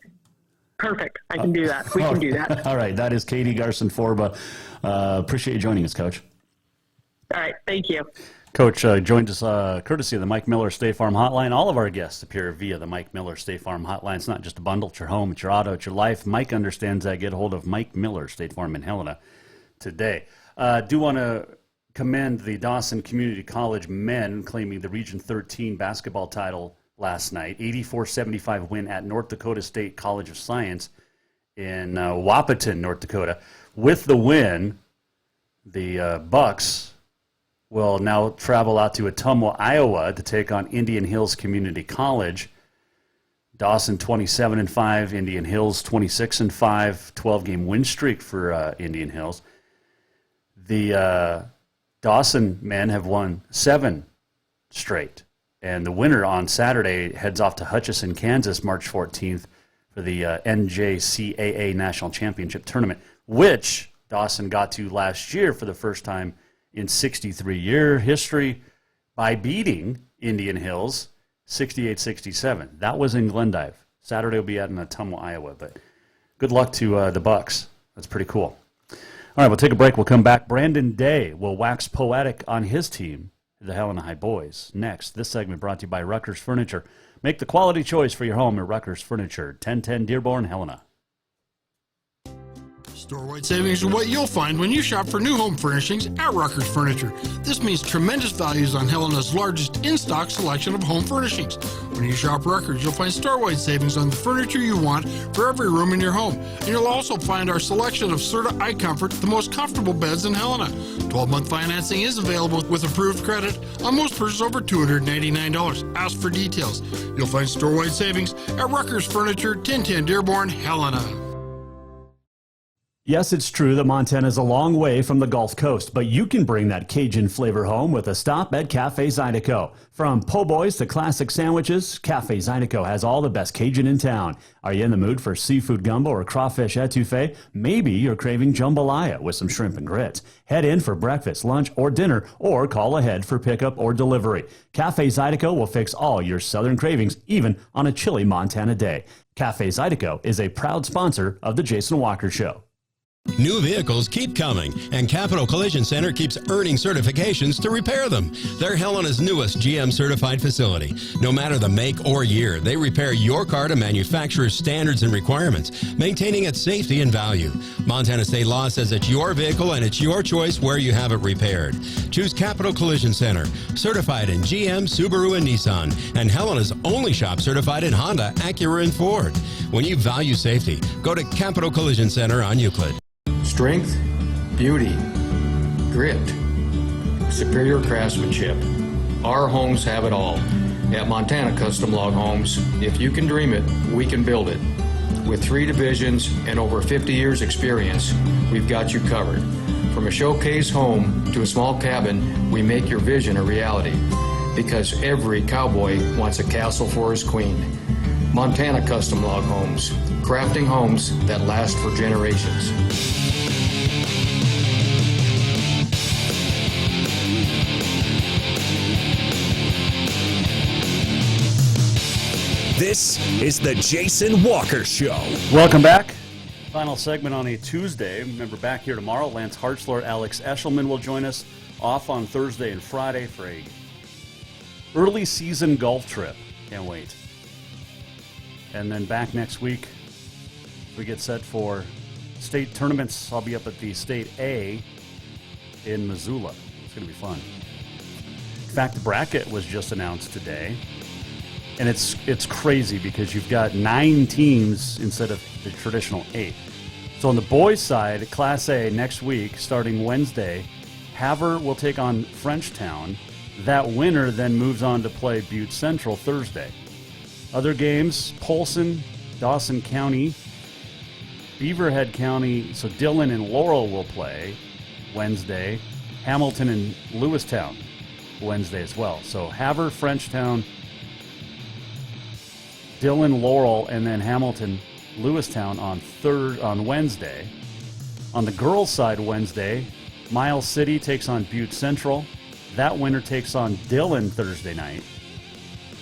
Perfect. I can do that. We can do that. All right. That is Katie Garcin-Forba. Appreciate you joining us, Coach. All right. Thank you. Coach joined us courtesy of the Mike Miller State Farm Hotline. All of our guests appear via the Mike Miller State Farm Hotline. It's not just a bundle. It's your home. It's your auto. It's your life. Mike understands that. Get a hold of Mike Miller State Farm in Helena today. Do want to commend the Dawson Community College men claiming the Region 13 basketball title last night. 84-75 win at North Dakota State College of Science in Wahpeton, North Dakota. With the win, the Bucks will now travel out to Ottumwa, Iowa to take on Indian Hills Community College. Dawson 27-5, Indian Hills 26-5, 12-game win streak for Indian Hills. The Dawson men have won 7 straight. And the winner on Saturday heads off to Hutchinson, Kansas, March 14th for the NJCAA National Championship Tournament, which Dawson got to last year for the first time in 63-year history by beating Indian Hills 68-67. That was in Glendive. Saturday will be out in Ottumwa, Iowa. But good luck to the Bucks. That's pretty cool. All right, we'll take a break. We'll come back. Brandon Day will wax poetic on his team, the Helena High Boys. Next, this segment brought to you by Rucker's Furniture. Make the quality choice for your home at Rucker's Furniture, 1010 Dearborn, Helena. Storewide savings are what you'll find when you shop for new home furnishings at Rucker's Furniture. This means tremendous values on Helena's largest in-stock selection of home furnishings. When you shop Rucker's, you'll find storewide savings on the furniture you want for every room in your home. And you'll also find our selection of Serta iComfort, the most comfortable beds in Helena. 12-month financing is available with approved credit on most purchases over $299. Ask for details. You'll find storewide savings at Rucker's Furniture, 1010 Dearborn, Helena. Yes, it's true that Montana is a long way from the Gulf Coast, but you can bring that Cajun flavor home with a stop at Cafe Zydeco. From po' boys to classic sandwiches, Cafe Zydeco has all the best Cajun in town. Are you in the mood for seafood gumbo or crawfish etouffee? Maybe you're craving jambalaya with some shrimp and grits. Head in for breakfast, lunch, or dinner, or call ahead for pickup or delivery. Cafe Zydeco will fix all your southern cravings, even on a chilly Montana day. Cafe Zydeco is a proud sponsor of The Jason Walker Show. New vehicles keep coming, and Capital Collision Center keeps earning certifications to repair them. They're Helena's newest GM-certified facility. No matter the make or year, they repair your car to manufacturer's standards and requirements, maintaining its safety and value. Montana state law says it's your vehicle and it's your choice where you have it repaired. Choose Capital Collision Center, certified in GM, Subaru, and Nissan, and Helena's only shop certified in Honda, Acura, and Ford. When you value safety, go to Capital Collision Center on Euclid. Strength, beauty, grit, superior craftsmanship. Our homes have it all. At Montana Custom Log Homes, if you can dream it, we can build it. With 3 divisions and over 50 years experience, we've got you covered. From a showcase home to a small cabin, we make your vision a reality. Because every cowboy wants a castle for his queen. Montana Custom Log Homes, crafting homes that last for generations. This is the Jason Walker Show. Welcome back. Final segment on a Tuesday. Remember, back here tomorrow, Lance Hartzler, Alex Eshelman will join us. Off on Thursday and Friday for a early season golf trip. Can't wait. And then back next week, we get set for state tournaments. I'll be up at the State A in Missoula. It's going to be fun. In fact, the bracket was just announced today. And it's crazy because you've got 9 teams instead of the traditional 8. So on the boys' side, Class A next week, starting Wednesday, Havre will take on Frenchtown. That winner then moves on to play Butte Central Thursday. Other games, Polson, Dawson County, Beaverhead County, so Dillon and Laurel will play Wednesday. Hamilton and Lewistown Wednesday as well. So Havre, Frenchtown, Dillon, Laurel, and then Hamilton, Lewistown on Wednesday. On the girls' side Wednesday, Miles City takes on Butte Central. That winner takes on Dillon Thursday night.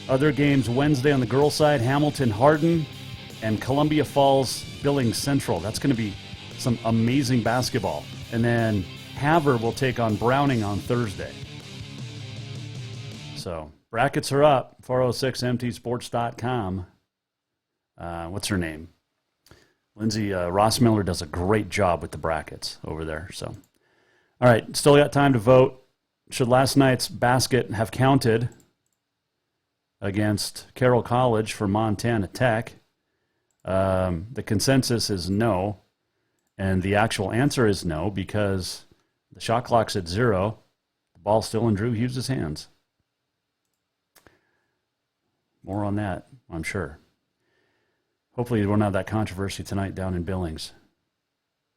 Other games Wednesday on the girls' side, Hamilton, Hardin, and Columbia Falls, Billings Central. That's going to be some amazing basketball. And then Havre will take on Browning on Thursday. So brackets are up, 406mtsports.com. What's her name? Lindsay Rossmiller does a great job with the brackets over there. So, all right, still got time to vote. Should last night's basket have counted against Carroll College for Montana Tech? The consensus is no, and the actual answer is no because the shot clock's at 0. The ball's still in Drew Hughes' hands. More on that, I'm sure. Hopefully we won't have that controversy tonight down in Billings.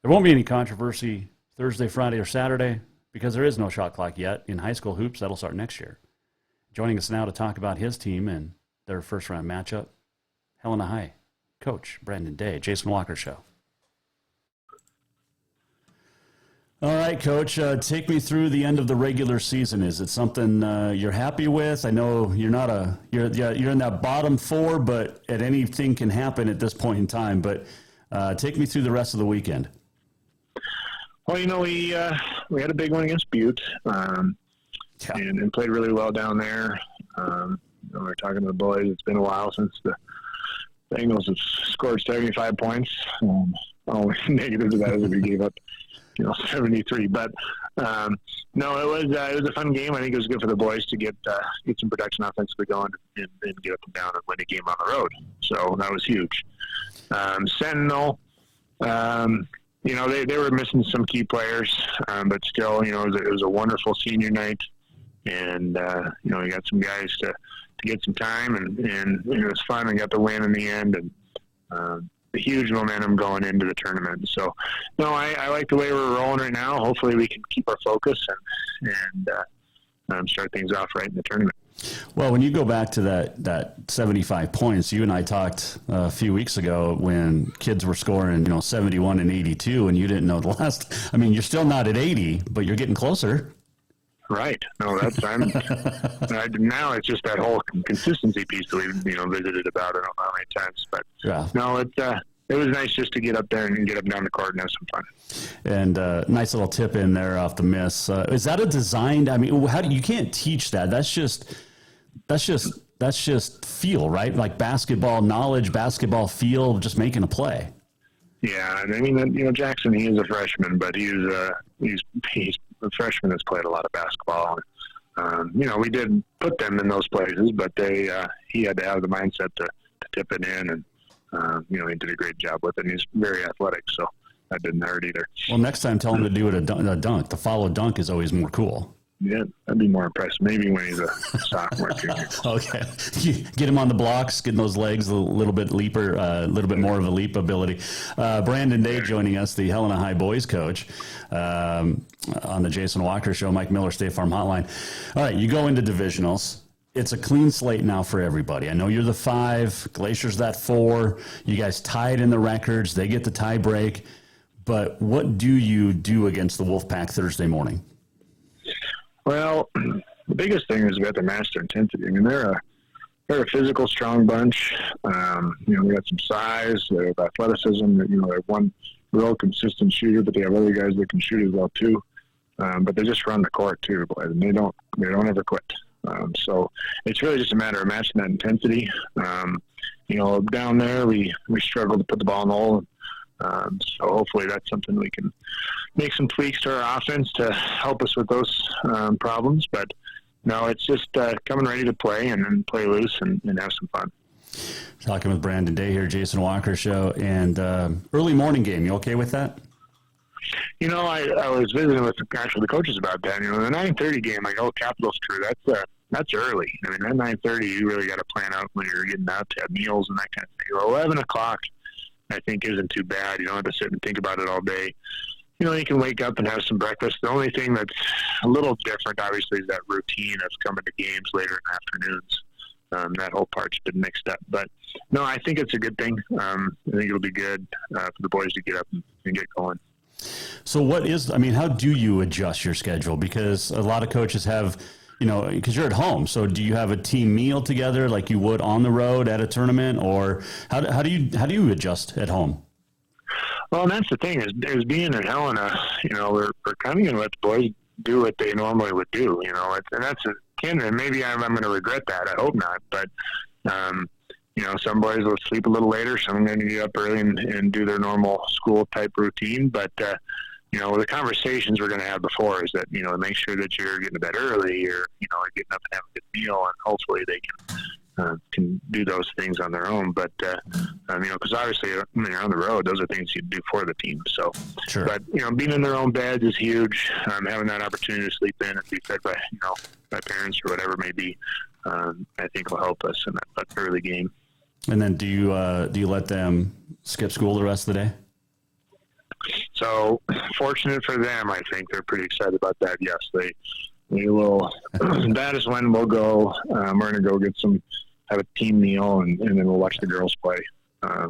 There won't be any controversy Thursday, Friday, or Saturday because there is no shot clock yet in high school hoops. That'll start next year. Joining us now to talk about his team and their first-round matchup, Helena High coach Brandon Day, Jason Walker Show. All right, Coach, take me through the end of the regular season. Is it something you're happy with? I know you're not you're in that bottom 4, but anything can happen at this point in time. But take me through the rest of the weekend. Well, we had a big one against Butte, and played really well down there. We were talking to the boys. It's been a while since Bengals have scored 75 points. Only negative to that is that we gave up, 73. But no, it was a fun game. I think it was good for the boys to get some production offensively going and get up and down and win a game on the road. So that was huge. Sentinel, they were missing some key players, but still, it was a wonderful senior night, and we got some guys to get some time, and it was fun. We got the win in the end, and the huge momentum going into the tournament. So, no, I like the way we're rolling right now. Hopefully, we can keep our focus and start things off right in the tournament. Well, when you go back to that 75 points, you and I talked a few weeks ago when kids were scoring, 71 and 82, and you didn't know the last. I mean, you're still not at 80, but you're getting closer. Right. No, now it's just that whole consistency piece that we've visited about it how many times. But yeah. No, it was nice just to get up there and get up down the court and have some fun. And nice little tip in there off the miss. Is that a designed? I mean, you can't teach that. That's just feel, right? Like basketball knowledge, basketball feel, just making a play. Yeah, I mean, Jackson, he is a freshman, but he's a freshman that's played a lot of basketball. We did put them in those places, but he had to have the mindset to tip it in, and he did a great job with it. And he's very athletic, so that didn't hurt either. Well, next time, tell him to do it a dunk. The follow dunk is always more cool. Yeah, I'd be more impressed. Maybe when he's a sophomore, junior. Okay, get him on the blocks, getting those legs a little bit more of a leap ability. Brandon Day joining us, the Helena High boys coach, on the Jason Walker Show. Mike Miller, State Farm Hotline. All right, you go into divisionals. It's a clean slate now for everybody. I know you're the 5, Glacier's that 4. You guys tied in the records. They get the tie break. But what do you do against the Wolfpack Thursday morning? Well, the biggest thing is we have to match their intensity. I mean, they're a physical, strong bunch. We got some size. They have athleticism. They're one real consistent shooter, but they have other guys that can shoot as well too. But they just run the court too, boys, and they don't ever quit. So it's really just a matter of matching that intensity. Down there we struggle to put the ball in the hole. So hopefully that's something we can make some tweaks to our offense to help us with those problems. But no, it's just coming ready to play and then play loose and have some fun. Talking with Brandon Day here, Jason Walker Show, and early morning game. You okay with that? I was visiting with the coaches about that. The 9:30 game, like, Capital's crew, that's early. I mean, at 9:30, you really got to plan out when you're getting out to have meals and that kind of thing. 11 o'clock, I think, isn't too bad. You don't have to sit and think about it all day. You can wake up and have some breakfast. The only thing that's a little different, obviously, is that routine of coming to games later in the afternoons. That whole part's been mixed up. But, no, I think it's a good thing. I think it'll be good for the boys to get up and get going. So how do you adjust your schedule? Because a lot of coaches have, because you're at home. So do you have a team meal together like you would on the road at a tournament? Or how do you adjust at home? Well, and that's the thing is being in Helena, we're kind of going to let the boys do what they normally would do, and that's and maybe I'm going to regret that. I hope not. But, some boys will sleep a little later. Some are going to get up early and do their normal school type routine. But, the conversations we're going to have before is that, make sure that you're getting to bed early or, getting up and having a good meal, and hopefully they can do those things on their own. But, because obviously when you're on the road, those are things you do for the team. So, sure. But, being in their own beds is huge. Having that opportunity to sleep in and be fed by, by parents or whatever it may be, I think will help us in that early game. And then do you let them skip school the rest of the day? So fortunate for them, I think they're pretty excited about that. Yes, they will. That is when we'll go. We're going to go have a team meal, and then we'll watch the girls play. I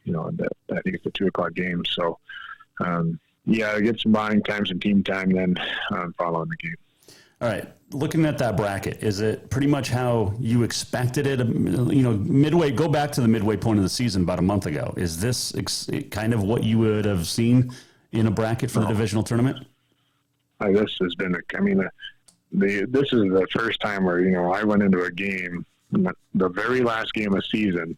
think it's a 2:00 game. So, get some bonding time, some team time, then following the game. All right. Looking at that bracket, is it pretty much how you expected it? Go back to the midway point of the season about a month ago. Is this kind of what you would have seen in a bracket for the divisional tournament? This has been this is the first time where, I went into a game, the very last game of season,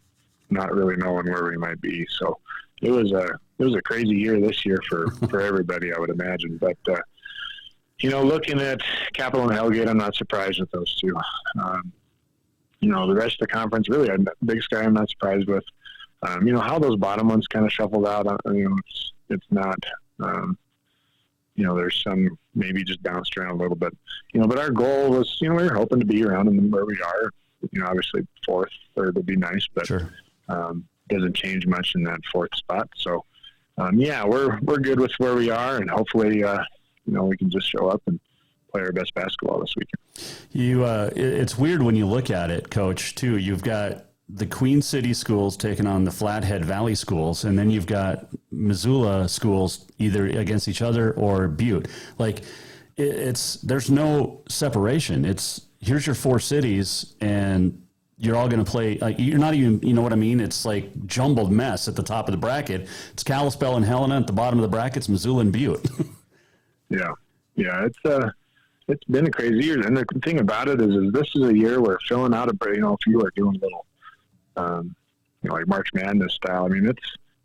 not really knowing where we might be. So it was a crazy year this year for everybody, I would imagine. But looking at Capital and Hellgate, I'm not surprised with those two. The rest of the conference, really, Big Sky, I'm not surprised with. How those bottom ones kind of shuffled out. It's not. There's some maybe just bounced around a little bit. But our goal was, we were hoping to be around where we are. Obviously fourth, third would be nice, but sure. Doesn't change much in that fourth spot. So, we're good with where we are, and hopefully, we can just show up and play our best basketball this weekend. It's weird when you look at it, Coach, too. You've got the Queen City schools taking on the Flathead Valley schools, and then you've got Missoula schools either against each other or Butte. Like, there's no separation. Here's your 4 cities, and you're all going to play. You're not even, you know what I mean? It's like jumbled mess at the top of the bracket. It's Kalispell and Helena. At the bottom of the bracket, it's Missoula and Butte. Yeah. It's been a crazy year. And the thing about it is this is a year where filling out if you are doing a little, like March Madness style,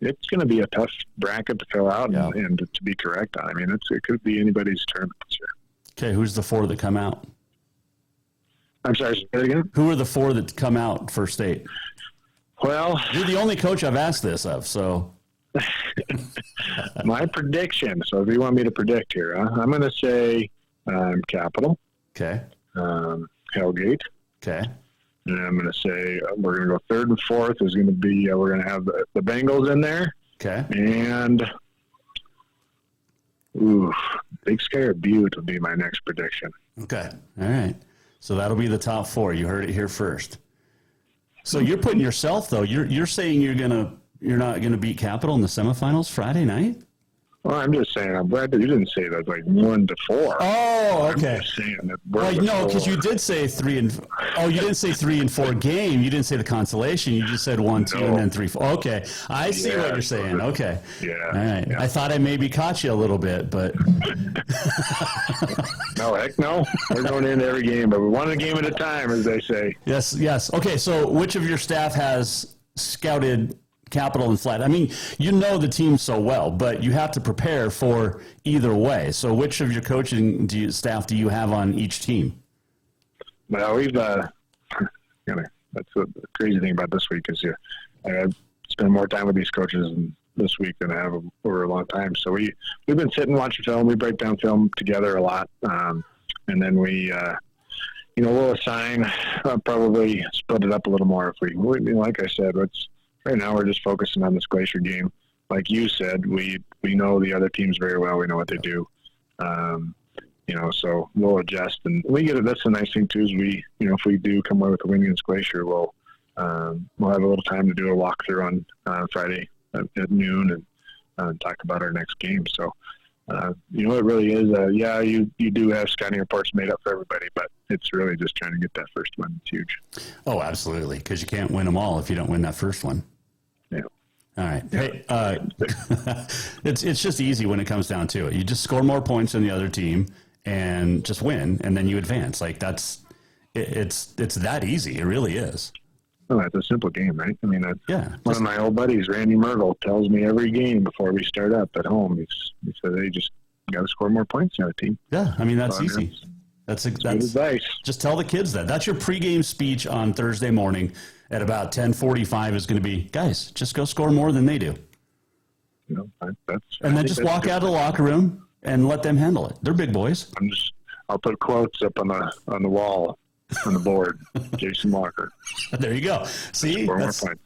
it's going to be a tough bracket to fill out and to be correct on. It could be anybody's tournament this year. Okay, who's the 4 that come out? I'm sorry, say that again? Who are the 4 that come out for state? Well, you're the only coach I've asked this of, so. My prediction, so if you want me to predict here, I'm going to say Capital. Okay. Hellgate. Okay. And I'm going to say we're going to go 3rd and 4th is going to be, we're going to have the Bengals in there. Okay. And, Big Sky or Butte will be my next prediction. Okay. All right. So that'll be the top 4. You heard it here first. So you're putting yourself, though, you're saying you're not gonna beat Capital in the semifinals Friday night? Well, I'm just saying, I'm glad that you didn't say that, like 1 to 4. Oh, okay. I'm just saying that because you did say 3 and you didn't say 3 and 4 game. You didn't say the consolation. You just said 1, 2, and then 3, 4. Okay, I see what you're saying. Okay. Yeah. All right. Yeah. I thought I maybe caught you a little bit, but no, heck no. We're going into every game, but we one game at a time, as they say. Yes. Okay, so which of your staff has scouted Capital and Flat? The team so well, but you have to prepare for either way. So which of your coaching staff do you have on each team? Well, we've that's the crazy thing about this week is I spend more time with these coaches this week than I have over a long time. So we've been sitting watching film. We break down film together a lot, and then we we'll assign, probably split it up a little more if we like I said, right now we're just focusing on this Glacier game. Like you said, we know the other teams very well. We know what they do. So we'll adjust, and that's the nice thing too, is if we do come away with a win against Glacier, we'll have a little time to do a walkthrough on Friday at noon and talk about our next game. So, it really is, you do have scouting reports made up for everybody, but it's really just trying to get that first one. It's huge. Oh, absolutely. Because you can't win them all if you don't win that first one. Yeah. All right. Hey, it's just easy when it comes down to it. You just score more points than the other team and just win, and then you advance. Like it's that easy. It really is. Oh, it's a simple game, right? One of my old buddies, Randy Mergel, tells me every game before we start up at home, he says, "Hey, just got to score more points in the team." Yeah, that's easy. That's advice. Just tell the kids that. That's your pregame speech on Thursday morning at about 10:45 is going to be, guys, just go score more than they do. And then just walk out of the locker room and let them handle it. They're big boys. I'll put quotes up on the wall. On the board, Jason Walker. There you go. See,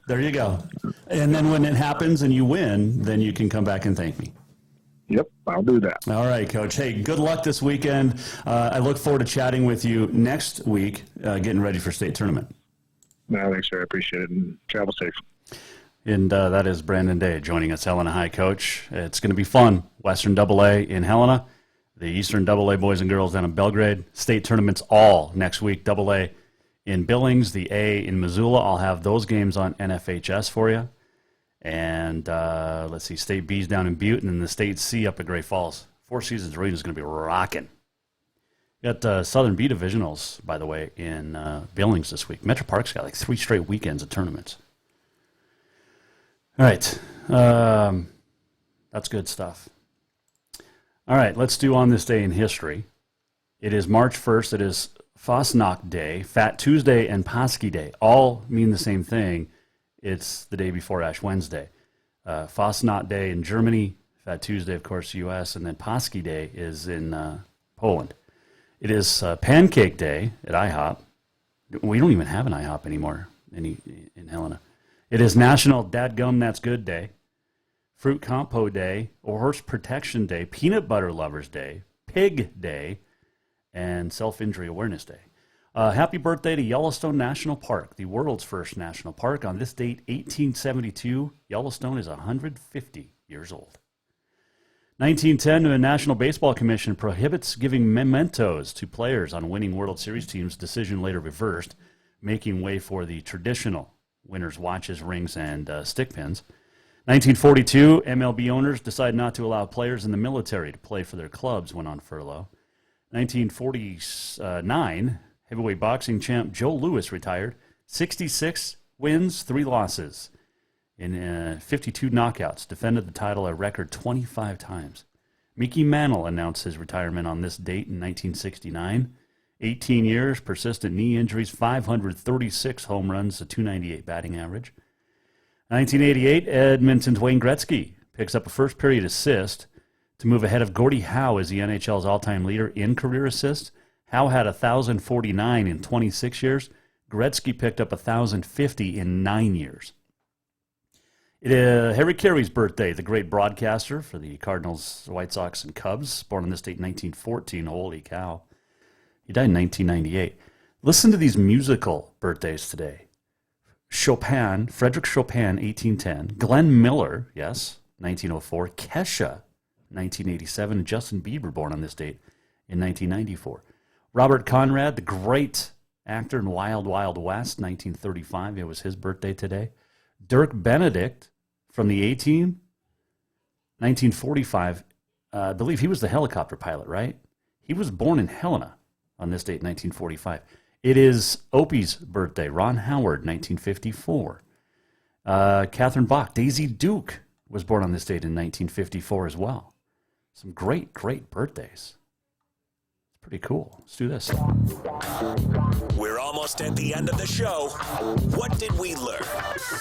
there you go. And then when it happens and you win, then you can come back and thank me. Yep, I'll do that. All right, Coach. Hey, good luck this weekend. I look forward to chatting with you next week, getting ready for state tournament. No, thanks, sir. I appreciate it, and travel safe. And that is Brandon Day joining us, Helena High coach. It's going to be fun. Western AA in Helena. The Eastern AA boys and girls down in Belgrade. State tournaments all next week. AA in Billings, the A in Missoula. I'll have those games on NFHS for you. And let's see, State B's down in Butte, and then the State C up at Great Falls. Four Seasons Arena is going to be rocking. Got Southern B Divisionals, by the way, in Billings this week. Metro Park's got like 3 straight weekends of tournaments. All right. That's good stuff. All right, let's do On This Day in History. It is March 1st. It is Fastnacht Day, Fat Tuesday, and Paschi Day. All mean the same thing. It's the day before Ash Wednesday. Fastnacht Day in Germany, Fat Tuesday, of course, U.S., and then Paschi Day is in Poland. It is Pancake Day at IHOP. We don't even have an IHOP anymore in Helena. It is National Dadgum That's Good Day, Fruit Compo Day, Horse Protection Day, Peanut Butter Lovers Day, Pig Day, and Self-Injury Awareness Day. Happy birthday to Yellowstone National Park, the world's first national park. On this date, 1872, Yellowstone is 150 years old. 1910, the National Baseball Commission prohibits giving mementos to players on winning World Series teams. Decision later reversed, making way for the traditional winners' watches, rings, and stick pins. 1942, MLB owners decide not to allow players in the military to play for their clubs when on furlough. 1949, heavyweight boxing champ Joe Louis retired. 66 wins, 3 losses. In 52 knockouts, defended the title a record 25 times. Mickey Mantle announced his retirement on this date in 1969. 18 years, persistent knee injuries, 536 home runs, a .298 batting average. 1988, Edmonton's Wayne Gretzky picks up a first-period assist to move ahead of Gordie Howe as the NHL's all-time leader in career assists. Howe had 1,049 in 26 years. Gretzky picked up 1,050 in 9 years. Harry Carey's birthday, the great broadcaster for the Cardinals, White Sox, and Cubs, born on this date in 1914. Holy cow. He died in 1998. Listen to these musical birthdays today. Chopin, Frederick Chopin, 1810. Glenn Miller, yes, 1904. Kesha, 1987. And Justin Bieber, born on this date in 1994. Robert Conrad, the great actor in Wild Wild West, 1935. It was his birthday today. Dirk Benedict from the A-Team, 1945. I believe he was the helicopter pilot, right? He was born in Helena on this date, 1945. It is Opie's birthday. Ron Howard, 1954. Catherine Bach, Daisy Duke was born on this date in 1954 as well. Some great, great birthdays. It's pretty cool. Let's do this. We're almost at the end of the show. What did we learn?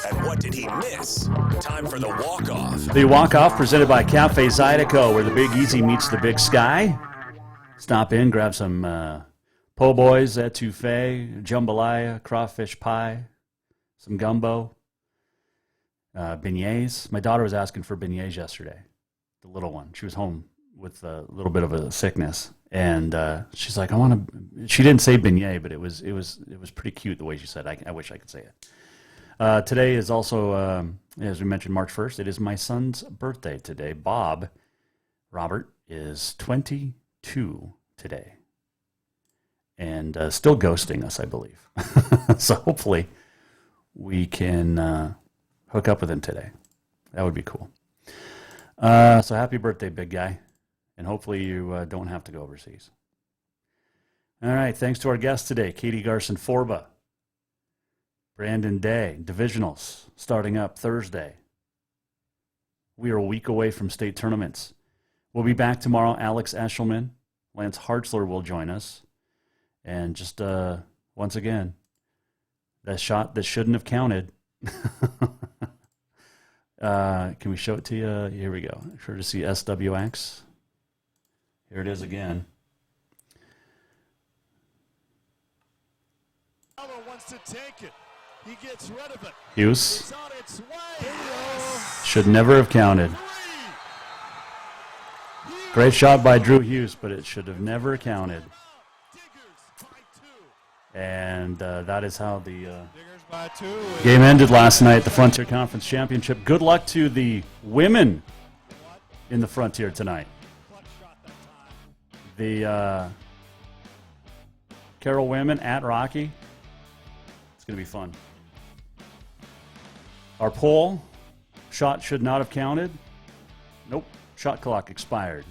And what did he miss? Time for the walk-off. The walk-off presented by Cafe Zydeco, where the Big Easy meets the Big Sky. Stop in, grab some po' boys, etouffee, jambalaya, crawfish pie, some gumbo, beignets. My daughter was asking for beignets yesterday, the little one. She was home with a little bit of a sickness, and she's like, "I want to." She didn't say beignet, but it was pretty cute the way she said. I wish I could say it. Today is also, as we mentioned, March 1st. It is my son's birthday today. Robert is 22 today. And still ghosting us, I believe. So hopefully we can hook up with him today. That would be cool. So happy birthday, big guy. And hopefully you don't have to go overseas. All right, thanks to our guests today, Katie Garcin-Forba, Brandon Day, divisionals starting up Thursday. We are a week away from state tournaments. We'll be back tomorrow. Alex Eshelman, Lance Hartzler will join us. And just once again, that shot that shouldn't have counted. Can we show it to you? Here we go. Courtesy SWX. Here it is again. Wants to take it. He gets rid of it. Hughes. Should never have counted. Great shot by Drew Hughes, but it should have never counted. And that is how the game ended last night at the Frontier Conference Championship. Good luck to the women in the Frontier tonight. The Carroll women at Rocky. It's going to be fun. Our poll, shot should not have counted. Nope, shot clock expired.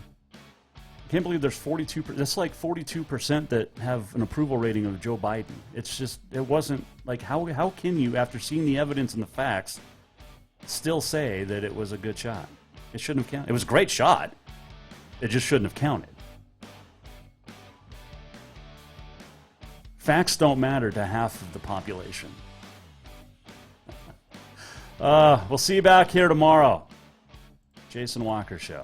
I can't believe there's 42%. That's like 42% that have an approval rating of Joe Biden. It's just, it wasn't like, how can you, after seeing the evidence and the facts, still say that it was a good shot. It shouldn't have counted. It was a great shot. It just shouldn't have counted. Facts don't matter to half of the population. We'll see you back here tomorrow. Jason Walker Show.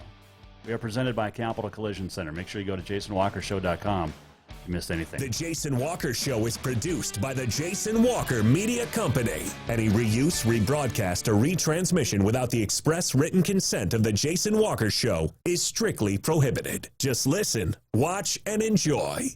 We are presented by Capital Collision Center. Make sure you go to jasonwalkershow.com if you missed anything. The Jason Walker Show is produced by the Jason Walker Media Company. Any reuse, rebroadcast, or retransmission without the express written consent of the Jason Walker Show is strictly prohibited. Just listen, watch, and enjoy.